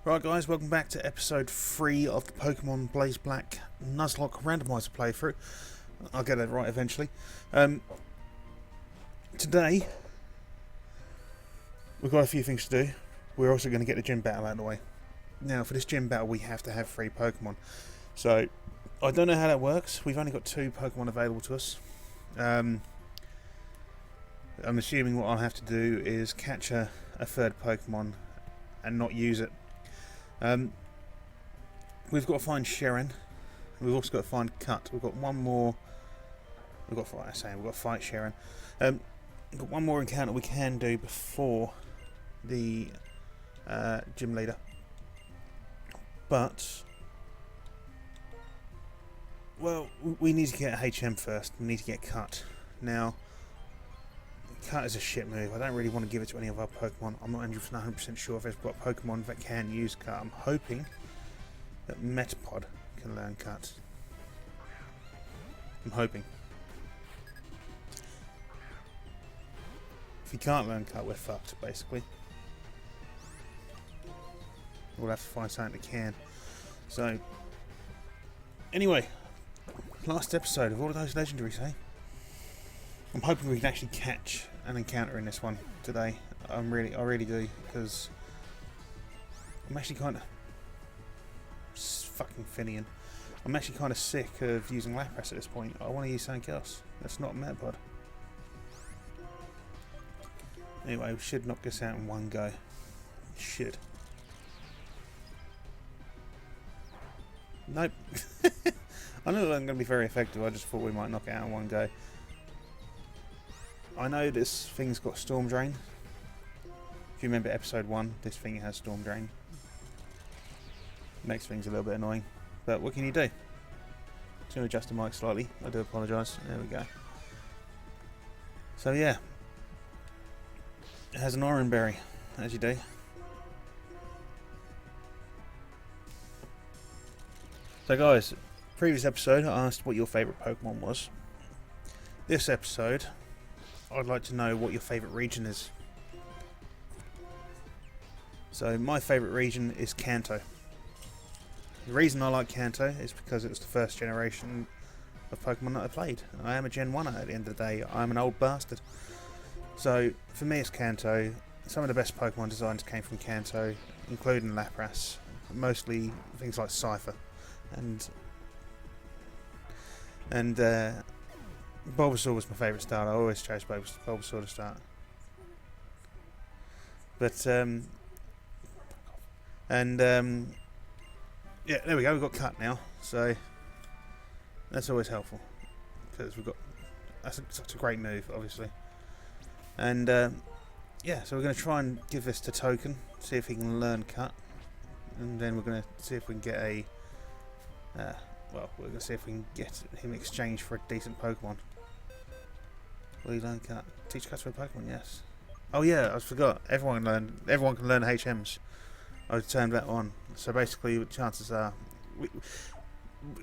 Right guys, welcome back to episode 3 of the Pokemon Blaze Black Nuzlocke Randomizer playthrough. I'll get it right eventually. Today, we've got a few things to do. We're also going to get the gym battle out of the way. Now, for this gym battle, we have to have 3 Pokemon. So, I don't know how that works. We've only got 2 Pokemon available to us. I'm assuming what I'll have to do is catch a third Pokemon and not use it. We've got to find Sharon. We've also got to find Cut. We've got one more. We've got to fight Sharon. We've got one more encounter we can do before the gym leader. But well, we need to get HM first. We need to get Cut. Now, Cut is a shit move. I don't really want to give it to any of our Pokemon. I'm not 100% sure if we've got Pokemon that can use Cut. I'm hoping that Metapod can learn Cut. I'm hoping. If he can't learn Cut, we're fucked, basically. We'll have to find something that can. So, anyway, last episode of all of those legendaries, eh? I'm hoping we can actually catch an encounter in this one today. I really do, because I'm actually kind of fucking Finian. I'm actually kind of sick of using Lapras at this point. I want to use something else. That's not Metapod. Anyway, we should knock this out in one go. Should. Nope. I know that wasn't going to be very effective. I just thought we might knock it out in one go. I know this thing's got Storm Drain. If you remember episode 1, this thing has Storm Drain. Makes things a little bit annoying. But what can you do? Just going to adjust the mic slightly. I do apologise. There we go. So yeah. It has an Oran Berry, as you do. So guys, previous episode I asked what your favourite Pokemon was. This episode, I'd like to know what your favourite region is. So my favourite region is Kanto. The reason I like Kanto is because it was the first generation of Pokemon that I played. I am a Gen 1 at the end of the day. I'm an old bastard. So for me it's Kanto. Some of the best Pokemon designs came from Kanto, including Lapras. Mostly things like Cypher. And Bulbasaur was my favourite start. I always chose Bulbasaur to start. But yeah, there we go. We've got Cut now, so that's always helpful because we've got such a great move, obviously. And yeah, so we're going to try and give this to Token, see if he can learn Cut, and then we're going to see if we can get a well, we're going to see if we can get him exchanged for a decent Pokemon. Will he learn Cut? Teach Cut to a Pokemon, yes. Oh yeah, I forgot. Everyone can learn HMs. I turned that on. So basically, the chances are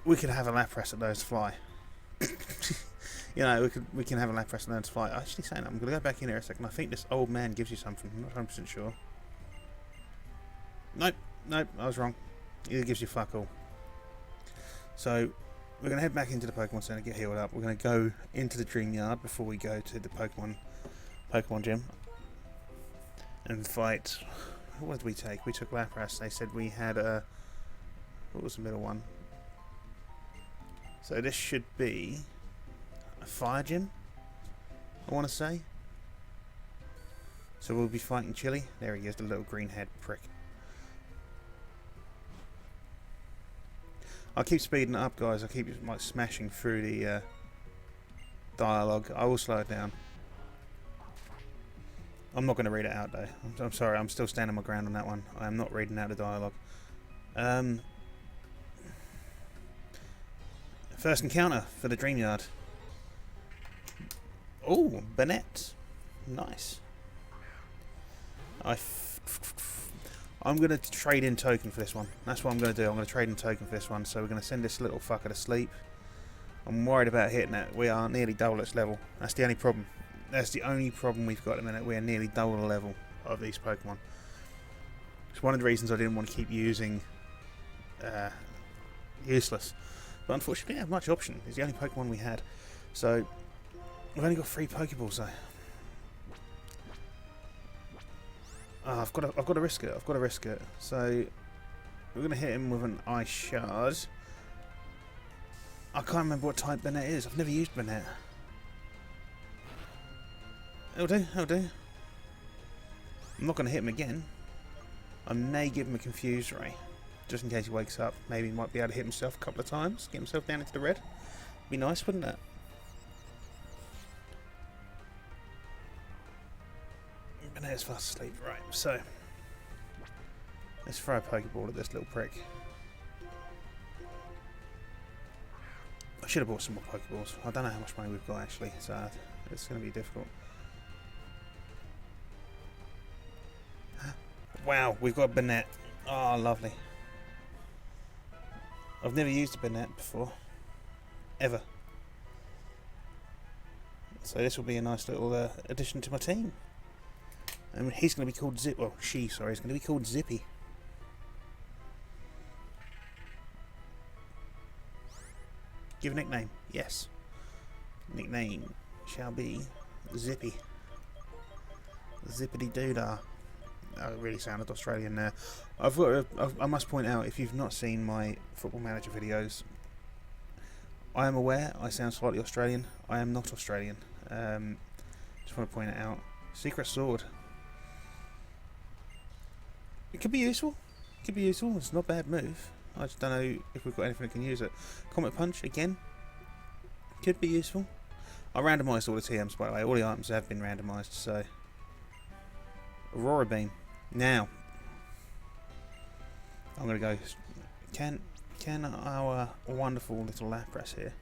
we could have a Lapras that learns to fly. You know, we can have a Lapras that learns to fly. Actually, saying that, I'm going to go back in here a second. I think this old man gives you something. I'm not 100% sure. Nope, I was wrong. He gives you fuck all. So we're going to head back into the Pokemon Center, get healed up. We're going to go into the Dream Yard before we go to the Pokemon Gym and fight. What did we take? We took Lapras. They said we had a... What was the middle one? So this should be a Fire Gym, I want to say. So we'll be fighting Chili. There he is, the little green head prick. I'll keep speeding it up, guys. I'll keep like smashing through the dialogue. I will slow it down. I'm not going to read it out though. I'm sorry, I'm still standing my ground on that one. I am not reading out the dialogue. First encounter for the Dream Yard. Oh, Bennett. Nice. I'm going to trade in Token for this one. That's what I'm going to do. I'm going to trade in Token for this one. So we're going to send this little fucker to sleep. I'm worried about hitting it. We are nearly double its level. That's the only problem. That's the only problem we've got at the minute. We are nearly double the level of these Pokemon. It's one of the reasons I didn't want to keep using Useless. But unfortunately, we didn't have much option. It's the only Pokemon we had. So, we've only got 3 Pokeballs though. Oh, I've got to risk it. I've got to risk it. So, we're going to hit him with an Ice Shard. I can't remember what type Bennett is. I've never used Bennett. It'll do, it'll do. I'm not going to hit him again. I may give him a Confuse Ray, just in case he wakes up. Maybe he might be able to hit himself a couple of times, get himself down into the red. Be nice, wouldn't it? Bennett's fast asleep. Right, so let's throw a Pokeball at this little prick. I should have bought some more Pokeballs. I don't know how much money we've got actually, so it's going to be difficult. Wow, we've got a Bennett. Oh, lovely. I've never used a Bennett before. Ever. So this will be a nice little addition to my team. And he's going to be called Zip. Well, she, sorry, is going to be called Zippy. Give a nickname. Yes. Nickname shall be Zippy. Zippity doodah. I really sounded Australian there. I must point out, if you've not seen my Football Manager videos, I am aware I sound slightly Australian. I am not Australian. Just want to point it out. Secret Sword. It could be useful. It could be useful. It's not a bad move. I just don't know if we've got anything that can use it. Comet Punch, again. Could be useful. I randomised all the TMs, by the way. All the items have been randomised, so... Aurora Beam. Now, I'm going to go... Can our wonderful little Lapras here...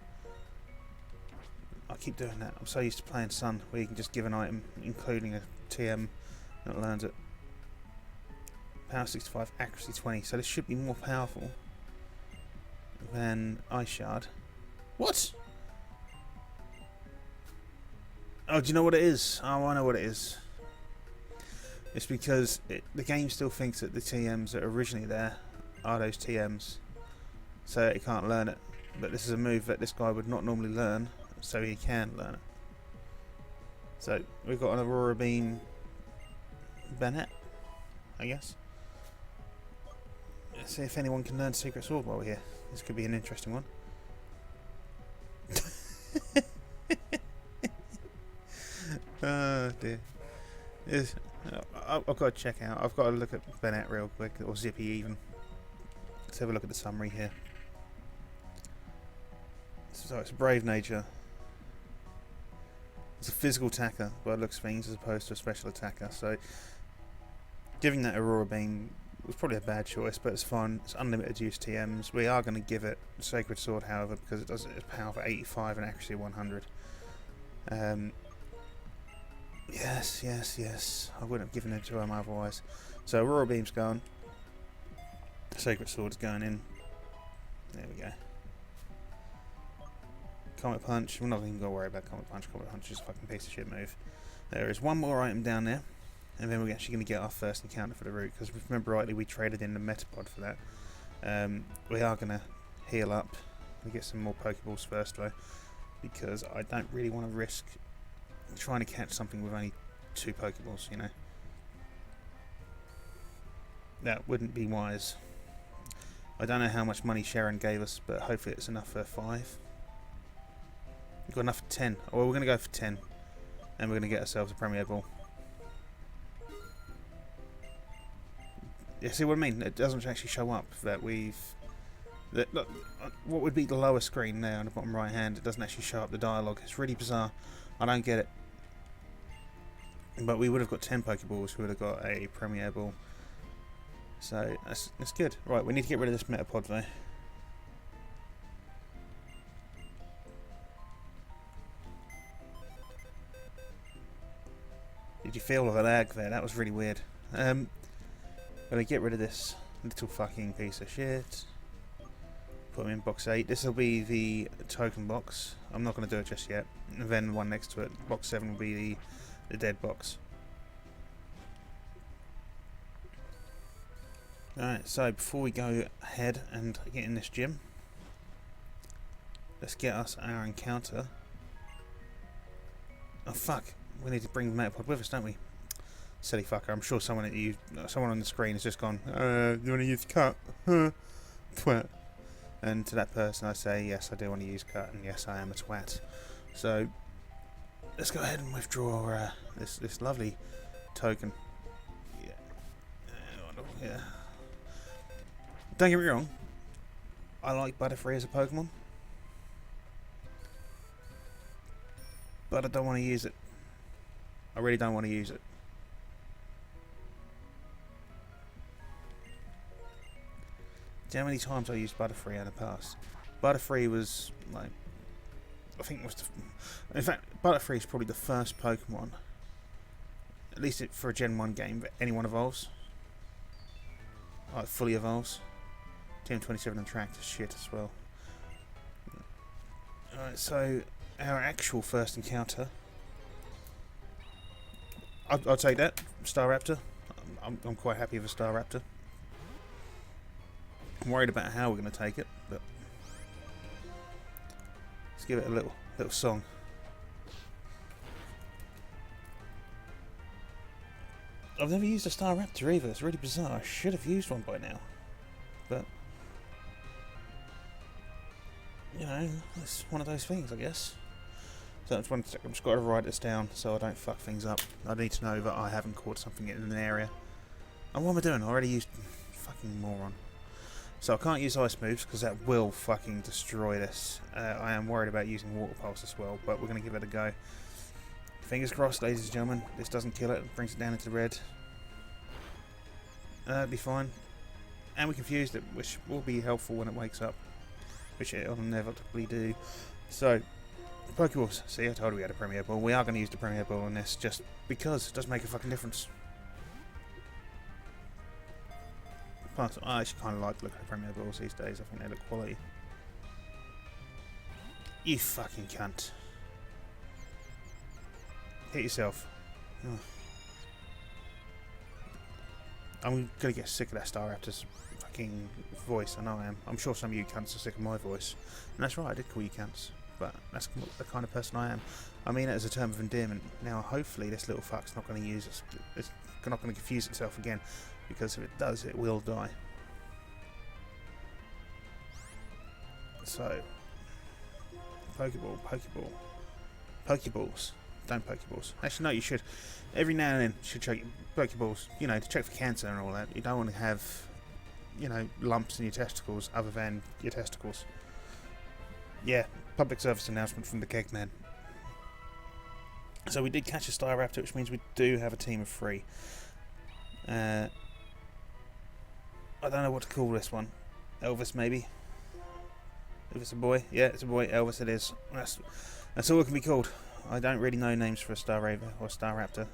I keep doing that. I'm so used to playing Sun, where you can just give an item, including a TM, that learns it. Power 65, accuracy 20. So this should be more powerful than Ice Shard. What? Oh, do you know what it is? Oh, I know what it is. It's because the game still thinks that the TMs that are originally there are those TMs, so it can't learn it. But this is a move that this guy would not normally learn, so he can learn it. So we've got an Aurora Beam Bennett, I guess. Let's see if anyone can learn Secret Sword while we're here. This could be an interesting one. Oh dear. I've got to check out. I've got to look at Bennett real quick, or Zippy even. Let's have a look at the summary here. So it's Brave Nature. It's a physical attacker by the looks of things, as opposed to a special attacker. So giving that Aurora Beam was probably a bad choice, but it's fun. It's unlimited use TMs. We are going to give it Sacred Sword, however, because it does its power for 85 and accuracy 100. Yes, yes, yes. I wouldn't have given it to him otherwise. So Aurora Beam's gone. Sacred Sword's going in. There we go. Comet Punch. We're not even going to worry about Comet Punch. Comet Punch is a fucking piece of shit move. There is one more item down there, and then we're actually going to get our first encounter for the route, because if we remember rightly, we traded in the Metapod for that. We are going to heal up. We get some more Pokeballs first though, because I don't really want to risk trying to catch something with only 2 Pokeballs, you know. That wouldn't be wise. I don't know how much money Sharon gave us, but hopefully it's enough for 5. We've got enough for 10. Oh, well, we're going to go for 10. And we're going to get ourselves a Premier Ball. You see what I mean? It doesn't actually show up that we've... Look, what would be the lower screen there on the bottom right hand? It doesn't actually show up the dialogue. It's really bizarre. I don't get it. But we would have got 10 Pokeballs. We would have got a Premier Ball. So that's good. Right, we need to get rid of this Metapod though. Did you feel the lag there? That was really weird. Gonna get rid of this little fucking piece of shit. Put him in box 8. This will be the token box. I'm not going to do it just yet. And then the one next to it, box 7, will be the dead box. Alright, so before we go ahead and get in this gym, let's get us our encounter. Oh fuck, we need to bring the Metapod with us, don't we? Silly fucker, I'm sure someone on the screen has just gone, you want to use cut? Huh? Twat. And to that person I say, yes I do want to use cut, and yes I am a twat. So, let's go ahead and withdraw this lovely token. Yeah. Don't get me wrong, I like Butterfree as a Pokemon, but I don't want to use it. I really don't want to use it. Do you know how many times I used Butterfree in the past? Butterfree was like, I think it was in fact, Butterfree is probably the first Pokemon, at least for a Gen 1 game, that anyone evolves. Like, fully evolves. Team 27 and Tract is shit as well. Alright, so our actual first encounter, I'll take that, Staraptor. I'm quite happy with a Staraptor. I'm worried about how we're going to take it, but let's give it a little song. I've never used a Staraptor either. It's really bizarre. I should have used one by now, but you know, it's one of those things, I guess. So I'm just got to write this down so I don't fuck things up. I need to know that I haven't caught something in an area. And what am I doing? I already used fucking moron. So I can't use ice moves because that will fucking destroy this. I am worried about using water pulse as well, but we're going to give it a go. Fingers crossed, ladies and gentlemen. This doesn't kill it. It brings it down into red. That'd be fine. And we confused it, which will be helpful when it wakes up, which it'll inevitably do. So, Pokeballs. See, I told you we had a Premier Ball. We are going to use the Premier Ball on this just because it does make a fucking difference. Plus, I actually kind of like looking at Premier Balls these days. I think they look quality. You fucking cunt. Hit yourself. Oh. I'm gonna get sick of that Staraptor's fucking voice. I know I am. I'm sure some of you cunts are sick of my voice. And that's right, I did call you cunts. But that's the kind of person I am. I mean it as a term of endearment. Now, hopefully this little fuck's not going to use us. It's not going to confuse itself again. Because if it does, it will die. So, Pokeball. Pokeballs. Don't Pokeballs. Actually, no, you should. Every now and then, you should check Pokeballs. You know, to check for cancer and all that. You don't want to have, you know, lumps in your testicles other than your testicles. Yeah, public service announcement from the Kegman. So we did catch a Staraptor, which means we do have a team of 3. I don't know what to call this one. Elvis, maybe? If it's a boy? Yeah, it's a boy. Elvis it is. That's all it can be called. I don't really know names for a Starraver or Staraptor.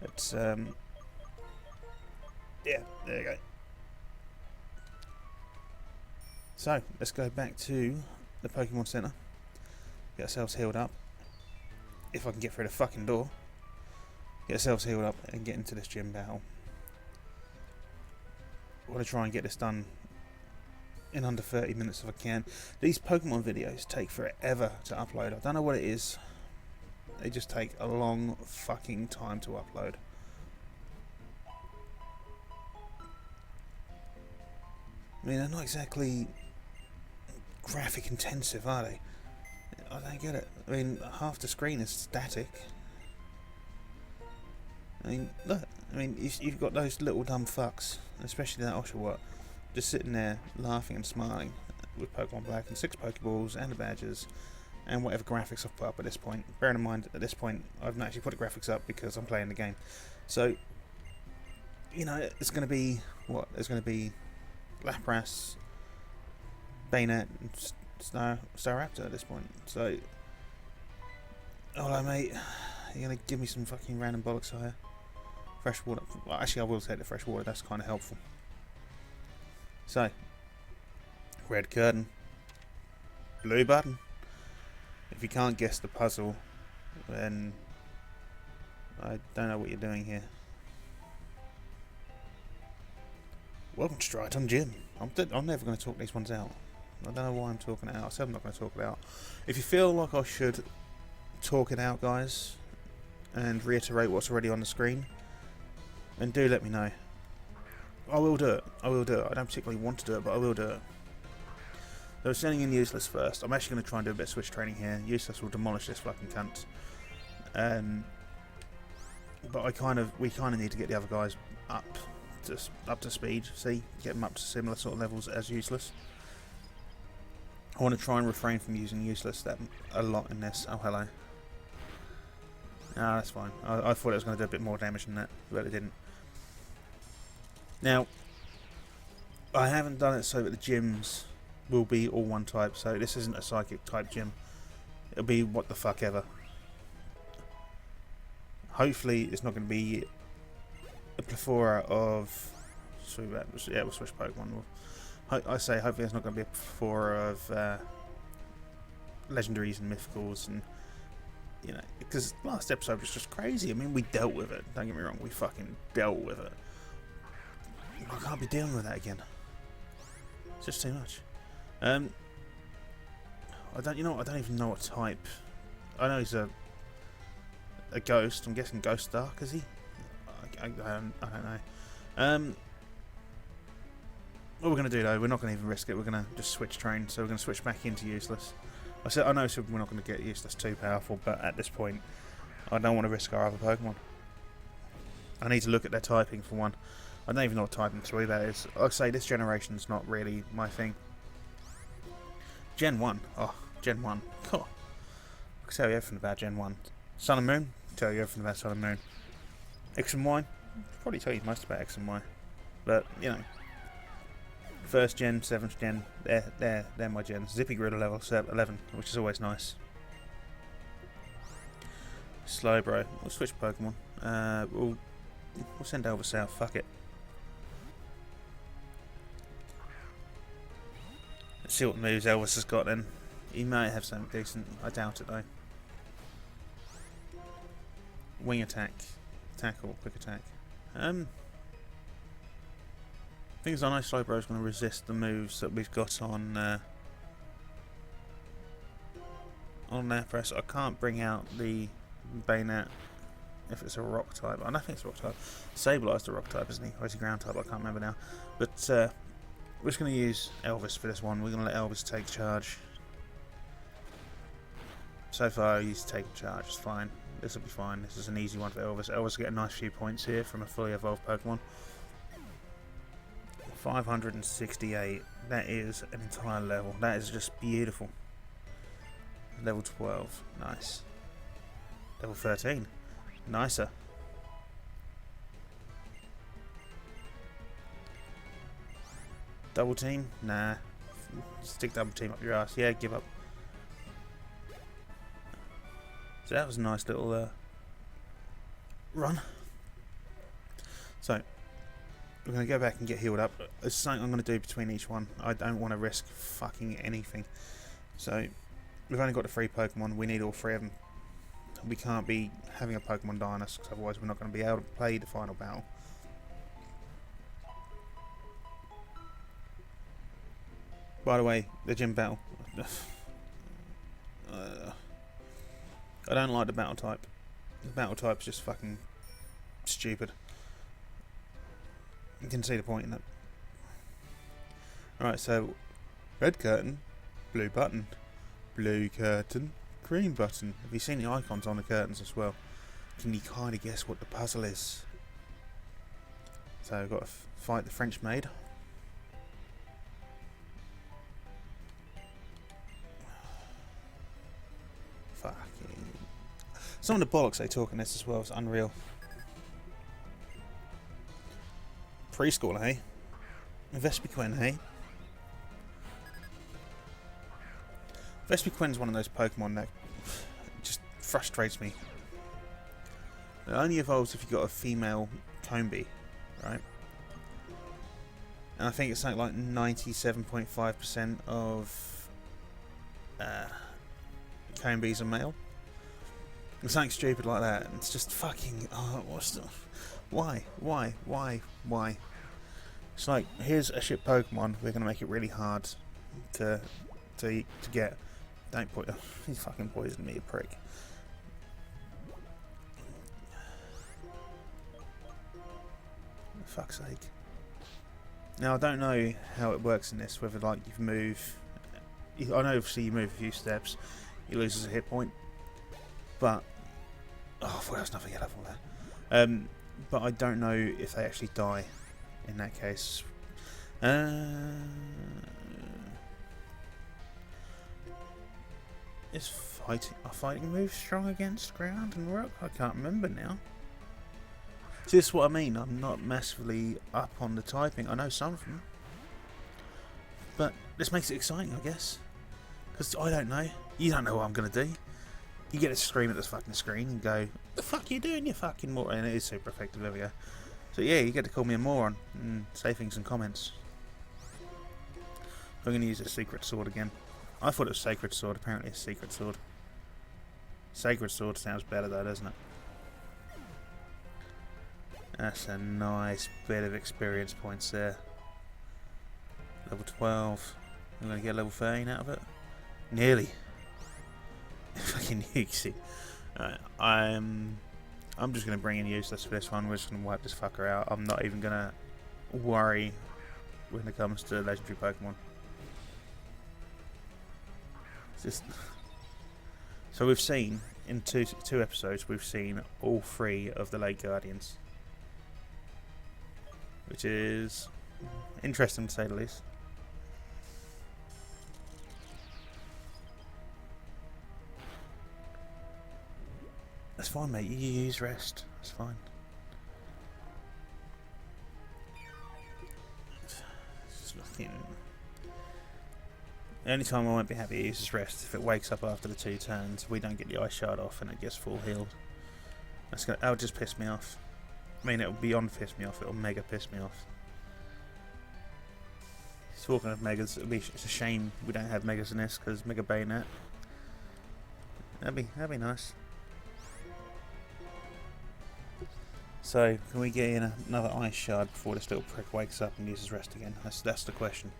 It's, yeah, there you go. So, let's go back to the Pokemon Center. Get ourselves healed up. If I can get through the fucking door. Get ourselves healed up and get into this gym battle. I want to try and get this done in under 30 minutes if I can. These Pokemon videos take forever to upload. I don't know what it is. They just take a long fucking time to upload. I mean, they're not exactly graphic intensive, are they? I don't get it. I mean, half the screen is static. I mean, look. I mean, you've got those little dumb fucks, especially that Oshawott, just sitting there laughing and smiling with Pokemon Black and 6 Pokeballs and the badges and whatever graphics I've put up at this point. Bearing in mind, at this point, I've not actually put the graphics up because I'm playing the game. So, you know, it's going to be, what? There's going to be Lapras, Bayonet, and Staraptor at this point. So, hello mate, you're going to give me some fucking random bollocks here? Fresh water. Well, actually, I will take the fresh water. That's kind of helpful. So, red curtain, blue button. If you can't guess the puzzle, then I don't know what you're doing here. Welcome to Straight on Jim. I'm never going to talk these ones out. I don't know why I'm talking it out. I said I'm not going to talk it out. If you feel like I should talk it out, guys, and reiterate what's already on the screen, then do let me know. I will do it. I will do it. I don't particularly want to do it, but I will do it. So sending in Useless first. I'm actually going to try and do a bit of switch training here. Useless will demolish this fucking cunt. But we kind of need to get the other guys up to speed. See, get them up to similar sort of levels as Useless. I want to try and refrain from using Useless a lot in this. Oh, hello. Ah, that's fine. I thought it was going to do a bit more damage than that, but it didn't. Now, I haven't done it so that the gyms will be all one type, so this isn't a psychic type gym. It'll be what the fuck ever. Hopefully, it's not going to be a plethora of... Yeah, we'll switch Pokemon. I say hopefully there's not going to be a plethora of legendaries and mythicals, and you know, because last episode was just crazy. I mean, we dealt with it. Don't get me wrong, we fucking dealt with it. I can't be dealing with that again. It's just too much. I don't even know what type. I know he's a ghost. I'm guessing Ghost Dark, is he? I don't know. What we're going to do though, we're not going to even risk it. We're going to just switch train. So we're going to switch back into Useless. I know we're not going to get Useless too powerful, but at this point, I don't want to risk our other Pokemon. I need to look at their typing for one. I don't even know what typing 3 that is. Like I say, this generation's not really my thing. Gen 1. Oh, Gen 1. Cool. I can tell you everything about Gen 1. Sun and Moon. Tell you everything about Sun and Moon. X and Y. Probably tell you most about X and Y. But, you know. 1st gen, 7th gen. They're my gens. Zippy Gorilla level 11, which is always nice. Slowbro. We'll switch Pokemon. We'll send over south. Fuck it. Let's see what moves Elvis has got then. He might have something decent. I doubt it though. Wing attack. Tackle. Quick attack. Things I know Slowbro's going to resist the moves that we've got on Air Press. I can't bring out the Bayonet if it's a rock type. I don't think it's a rock type. Sablei's the rock type, isn't he? Or is he ground type? I can't remember now. But we're just going to use Elvis for this one. We're going to let Elvis take charge. So far he's taken charge. It's fine. This will be fine. This is an easy one for Elvis. Elvis will get a nice few points here from a fully evolved Pokemon. 568. That is an entire level. That is just beautiful. Level 12. Nice. Level 13. Nicer. Double team? Nah. Stick double team up your ass. Yeah, give up. So that was a nice little run. So we're going to go back and get healed up. It's something I'm going to do between each one. I don't want to risk fucking anything. So we've only got the 3 Pokemon. We need all 3 of them. We can't be having a Pokemon die on us, because otherwise we're not going to be able to play the final battle. By the way, the gym battle. I don't like the battle type. The battle type is just fucking stupid. You can see the point in that. Alright, so red curtain, blue button, blue curtain, green button. Have you seen the icons on the curtains as well? Can you kind of guess what the puzzle is? So we've got to fight the French maid. Fucking. Some of the bollocks they talk in this as well is unreal. Preschool, hey? Vespiquen, hey? Vespiquen's one of those Pokemon that just frustrates me. It only evolves if you've got a female Combee, right? And I think it's something like 97.5% of Combees are male. It's something stupid like that. It's just fucking... Oh, what's the... Why? It's like, here's a shit Pokemon, we're going to make it really hard to get. Don't point. He's fucking poisoned me, you prick. For fuck's sake. Now, I don't know how it works in this, whether like you move. I know obviously you move a few steps, you lose a hit point. But. Oh, I thought there was nothing level there. But I don't know if they actually die in that case. Is are fighting moves strong against ground and rock? I can't remember now. See, this is what I mean. I'm not massively up on the typing. I know some of them. But this makes it exciting, I guess. Because I don't know. You don't know what I'm going to do. You get to scream at this fucking screen and go, the fuck you doing, you fucking moron? And it is super effective, there we go. So yeah, you get to call me a moron and say things in comments. I'm going to use a secret sword again. I thought it was sacred sword, apparently it's secret sword. Sacred sword sounds better though, doesn't it? That's a nice bit of experience points there. Level 12. I'm going to get level 13 out of it. Nearly. Fucking nukesy. I'm just going to bring in useless for this one. We're just going to wipe this fucker out. I'm not even going to worry when it comes to legendary Pokemon. It's just... So we've seen, in two episodes, we've seen all three of the late Guardians. Which is interesting to say the least. That's fine, mate. You use rest. That's fine. It's nothing. The only time I won't be happy to use is rest if it wakes up after the 2 turns. We don't get the ice shard off and it gets full healed. That'll just piss me off. I mean, it'll beyond piss me off. It'll mega piss me off. Talking of megas, it's a shame we don't have megas in this because Mega Bayonet. That'd be nice. So, can we get in another ice shard before this little prick wakes up and uses rest again? That's the question.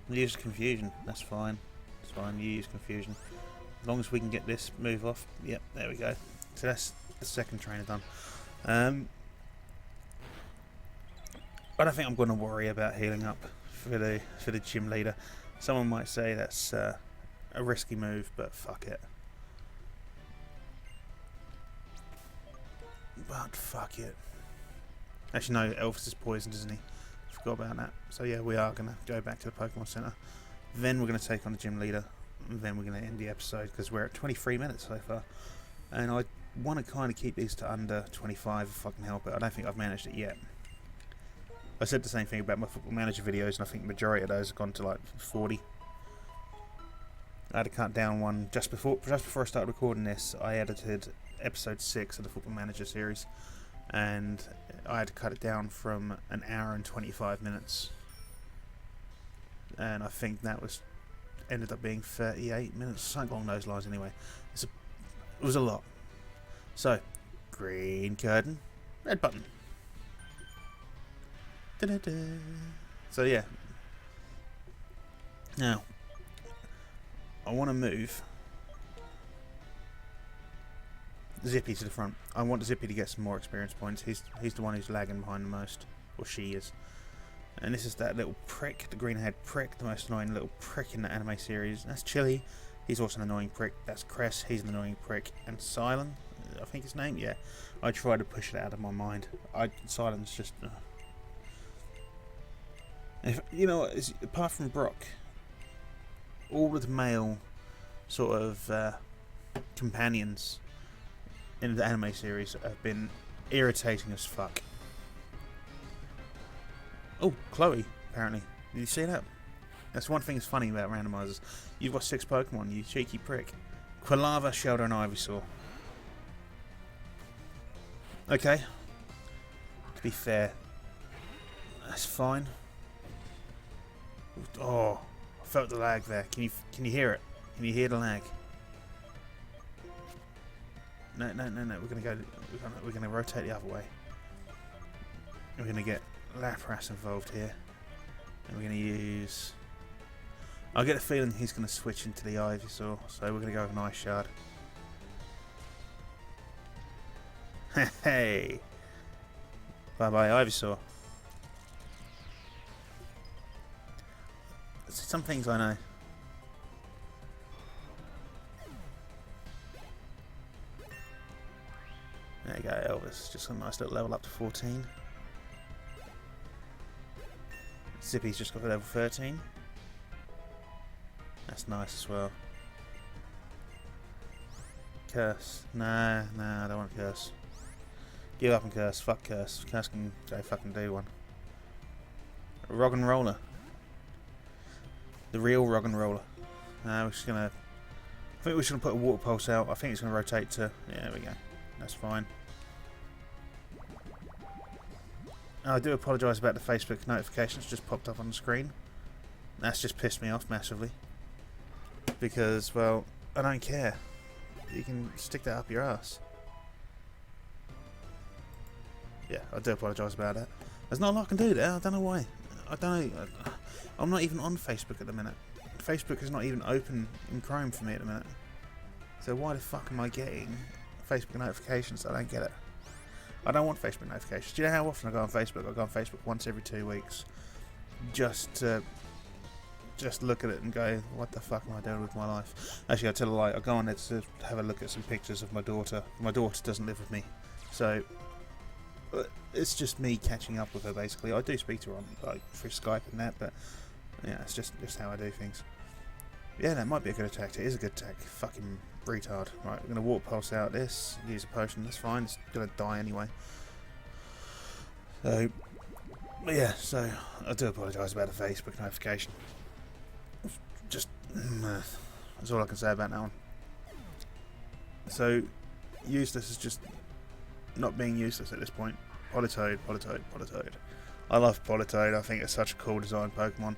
Use confusion. That's fine. That's fine. You use confusion. As long as we can get this move off. Yep, there we go. So that's the second trainer done. I don't think I'm going to worry about healing up for the gym leader. Someone might say that's a risky move, but fuck it. But fuck it. Actually, no, Elvis is poisoned, isn't he? Forgot about that. So yeah, we are going to go back to the Pokemon Center. Then we're going to take on the gym leader. And then we're going to end the episode because we're at 23 minutes so far. And I want to kind of keep these to under 25 if I can help it. I don't think I've managed it yet. I said the same thing about my Football Manager videos, and I think the majority of those have gone to like 40. I had to cut down one just before I started recording this. I edited episode 6 of the Football Manager series, and I had to cut it down from an hour and 25 minutes. And I think that ended up being 38 minutes, something along those lines. Anyway, it was a lot. So, green curtain, red button. Da-da-da. So yeah. Now, I want to move Zippy to the front. I want Zippy to get some more experience points. He's the one who's lagging behind the most, or she is. And this is that little prick, the green-haired prick, the most annoying little prick in the anime series. That's Chili. He's also an annoying prick. That's Cress. He's an annoying prick. And Silent, I think his name. Yeah, I try to push it out of my mind. Silent's just. If, you know, apart from Brock, all of the male sort of companions in the anime series have been irritating as fuck. Oh, Chloe, apparently. Did you see that? That's one thing that's funny about randomizers. You've got 6 Pokemon, you cheeky prick. Quilava, Shelter, and Ivysaur. Okay. To be fair, that's fine. Oh, I felt the lag there. Can you hear it? Can you hear the lag? No. We're gonna rotate the other way. We're gonna get Lapras involved here. And we're going to use... I get a feeling he's going to switch into the Ivysaur, so we're going to go with an Ice Shard. Hey! Bye bye Ivysaur. Some things I know. There you go, Elvis. Just a nice little level up to 14. Zippy's just got to level 13. That's nice as well. Curse. Nah, I don't want Curse. Give up and Curse. Fuck Curse. Curse can go fucking do one. Rog and Roller. The real Rog and Roller. We're just gonna... I think we're just gonna put a Water Pulse out. I think it's gonna rotate to... Yeah, there we go. That's fine. I do apologise about the Facebook notifications just popped up on the screen. That's just pissed me off massively. Because, well, I don't care. You can stick that up your ass. Yeah, I do apologise about that. There's not a lot I can do there. I don't know why. I don't know. I'm not even on Facebook at the minute. Facebook is not even open in Chrome for me at the minute. So why the fuck am I getting Facebook notifications? I don't get it. I don't want Facebook notifications. Do you know how often I go on Facebook? I go on Facebook once every 2 weeks. Just to look at it and go, what the fuck am I doing with my life? Actually, I'll tell a lie. I go on there to have a look at some pictures of my daughter. My daughter doesn't live with me. So it's just me catching up with her, basically. I do speak to her on like through Skype and that, but yeah, it's just how I do things. Yeah, that might be a good attack. It is a good attack. Fucking retard. Right, we're going to Water Pulse out this. Use a potion. That's fine. It's going to die anyway. So, but yeah, so I do apologise about the Facebook notification. Just, that's all I can say about that one. So, useless is just not being useless at this point. Politoed. I love Politoed. I think it's such a cool design Pokemon.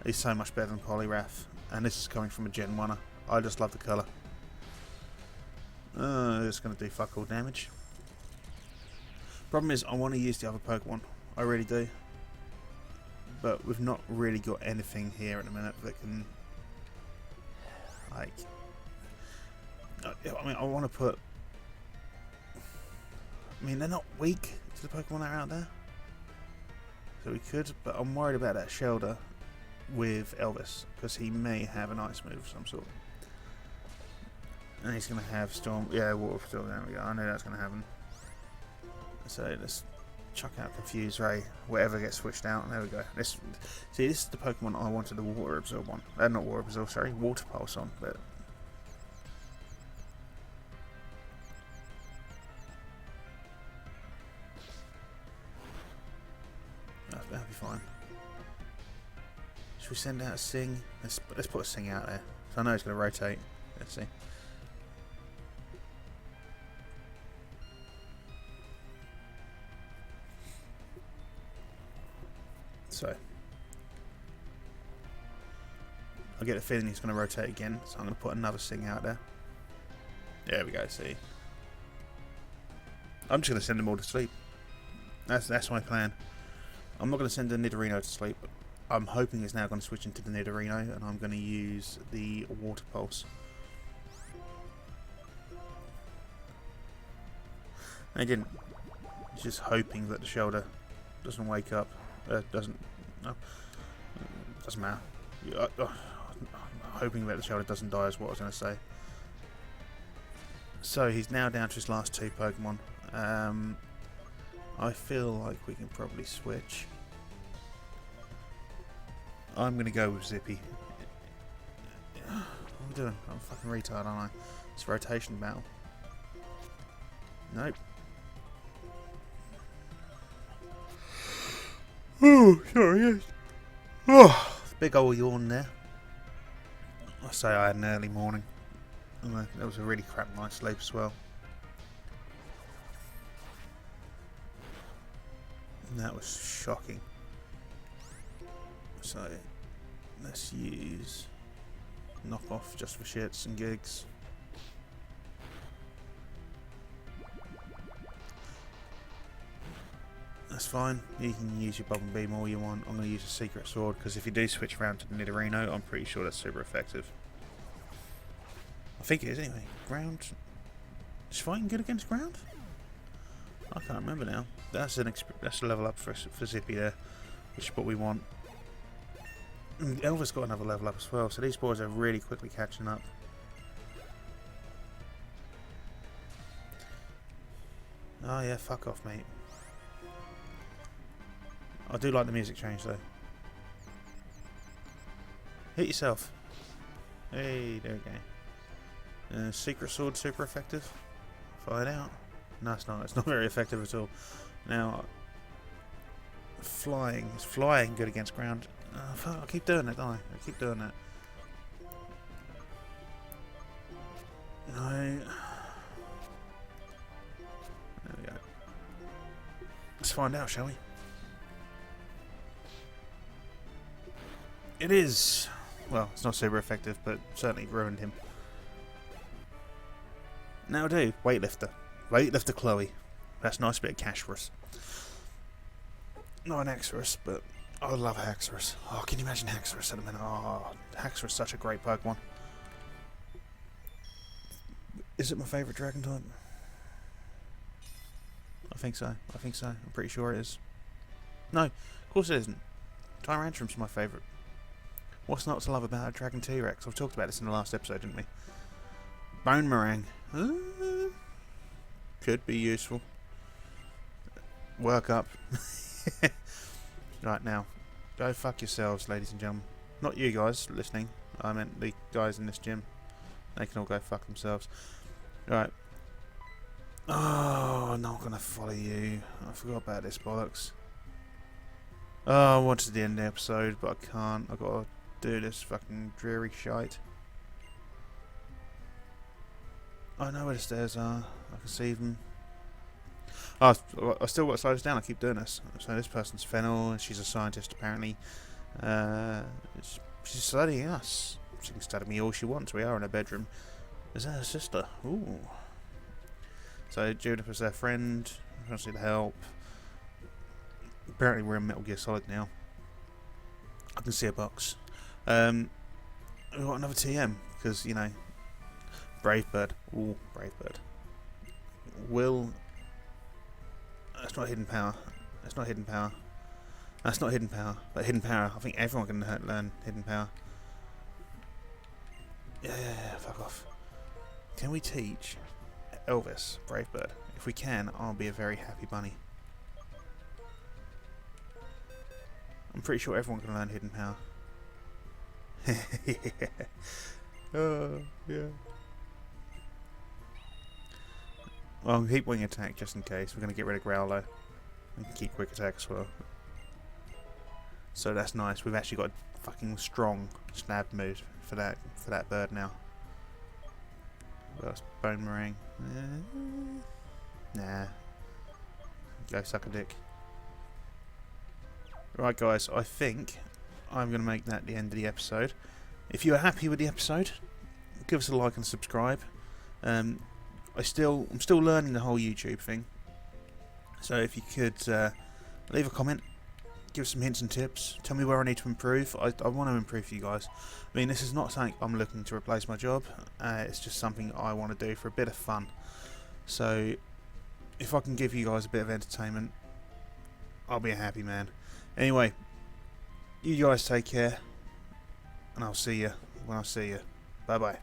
He's so much better than Poliwrath. And this is coming from a Gen 1er. I just love the colour. It's going to do fuck all damage. Problem is, I want to use the other Pokemon. I really do. But we've not really got anything here at the minute that can... like... I mean, I want to put... I mean, they're not weak to the Pokemon that are out there. So we could, but I'm worried about that Shelder with Elvis, because he may have an ice move of some sort. And he's going to have Storm... Yeah, Water Storm, there we go. I know that's going to happen. So let's chuck out Confuse Ray. Whatever gets switched out. There we go. This is the Pokemon I wanted the Water Absorb on. Not Water Absorb, sorry. Water Pulse on, but... that'll be fine. Should we send out a Sing? Let's put a Sing out there. So I know it's going to rotate. Let's see. So I get a feeling he's going to rotate again, so I'm going to put another Sing out there. There we go, see. I'm just going to send them all to sleep. That's my plan. I'm not going to send the Nidorino to sleep. I'm hoping it's now going to switch into the Nidorino, and I'm going to use the Water Pulse. I didn't. Just hoping that the Shelder doesn't wake up. Doesn't matter. I'm hoping that the Shelder doesn't die is what I was going to say. So he's now down to his last two Pokemon. I feel like we can probably switch. I'm going to go with Zippy. What am I doing? I'm a fucking retard, aren't I? It's a rotation battle. Nope. Oh, sorry. Oh, big old yawn there. I say I had an early morning. That was a really crap night's sleep as well. And that was shocking. So let's use knock off just for shits and gigs. That's fine. You can use your bubble beam all you want. I'm going to use a secret sword because if you do switch around to the Nidorino, I'm pretty sure that's super effective. I think it is anyway. Ground. Is fighting good against ground? I can't remember now. That's a level up for Zippy there, which is what we want. And Elva's got another level up as well, so these boys are really quickly catching up. Oh yeah, fuck off, mate. I do like the music change though. Hit yourself. Hey, there we go. Secret sword super effective. Find out. No, it's not. It's not very effective at all. Now, flying. Is flying good against ground? Fuck, I keep doing it, don't I? I keep doing that. No. There we go. Let's find out, shall we? It is. Well, it's not super effective, but certainly ruined him. Now do. Weightlifter. Weightlifter Chloe. That's a nice bit of cash for us. Not an Haxorus, but I love Haxorus. Oh, can you imagine Haxorus at the minute? Oh, Haxorus is such a great Pokemon. Is it my favourite dragon type? I think so. I think so. I'm pretty sure it is. No, of course it isn't. Tyrantrum's my favourite. What's not to love about a Dragon T-Rex? I've talked about this in the last episode, didn't we? Bone Meringue. Could be useful. Work up. Right now. Go fuck yourselves, ladies and gentlemen. Not you guys listening. I meant the guys in this gym. They can all go fuck themselves. Right. Oh, I'm not going to follow you. I forgot about this bollocks. Oh, I wanted to end the episode, but I can't. I've got to do this fucking dreary shite. I know where the stairs are. I can see them. Oh, I still got to slow this down. I keep doing this. So this person's Fennel, and she's a scientist apparently. She's studying us. She can study me all she wants. We are in her bedroom. Is that her sister? Ooh. So Juniper's their friend. I want to see the help. Apparently we're in Metal Gear Solid now. I can see a box. We've got another TM because you know, Brave Bird. Ooh, Brave Bird. Will. That's not hidden power. That's not hidden power. That's not hidden power. But hidden power. I think everyone can learn hidden power. Yeah, fuck off. Can we teach Elvis Brave Bird? If we can, I'll be a very happy bunny. I'm pretty sure everyone can learn hidden power. Oh, yeah. Well, I'll keep wing attack just in case. We're going to get rid of Growler. And keep quick attack as well. So that's nice. We've actually got a fucking strong stab move for that bird now. That's Bone Meringue. Nah. Go suck a dick. Right guys, I think I'm going to make that the end of the episode. If you are happy with the episode, give us a like and subscribe. I'm still learning the whole YouTube thing. So if you could leave a comment, give some hints and tips, tell me where I need to improve. I want to improve for you guys. I mean, this is not something I'm looking to replace my job. It's just something I want to do for a bit of fun. So if I can give you guys a bit of entertainment, I'll be a happy man. Anyway, you guys take care, and I'll see you when I see you. Bye bye.